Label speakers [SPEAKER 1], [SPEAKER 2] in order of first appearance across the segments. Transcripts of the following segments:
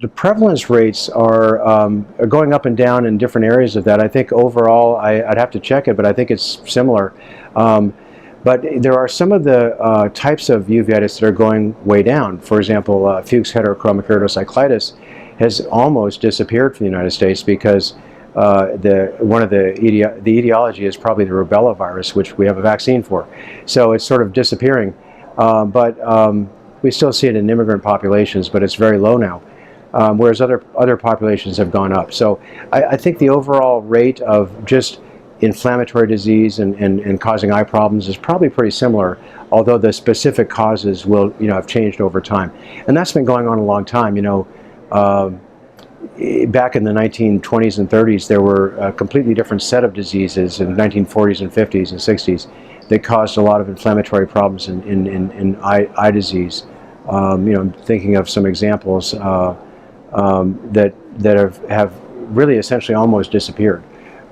[SPEAKER 1] The prevalence rates are going up and down in different areas of that. I think overall, I'd have to check it, but I think it's similar. But there are some of the types of uveitis that are going way down. For example, Fuchs heterochromic iridocyclitis has almost disappeared from the United States because the etiology is probably the rubella virus, which we have a vaccine for. So it's sort of disappearing. But we still see it in immigrant populations, but it's very low now. Whereas other populations have gone up. So I think the overall rate of just inflammatory disease and causing eye problems is probably pretty similar, although the specific causes will have changed over time. And that's been going on a long time. Back in the 1920s and 30s, there were a completely different set of diseases in the 1940s and 50s and 60s that caused a lot of inflammatory problems in eye disease. I'm thinking of some examples that have really essentially almost disappeared.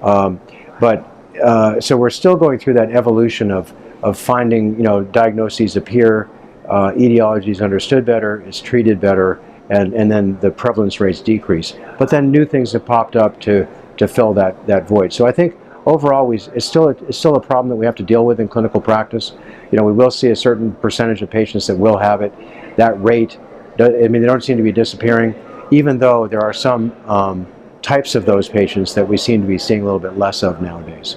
[SPEAKER 1] So we're still going through that evolution of finding, diagnoses appear, etiology is understood better, it's treated better, and then the prevalence rates decrease. But then new things have popped up to fill that void. So I think overall it's still a problem that we have to deal with in clinical practice. We will see a certain percentage of patients that will have it. That rate, they don't seem to be disappearing, even though there are some types of those patients that we seem to be seeing a little bit less of nowadays.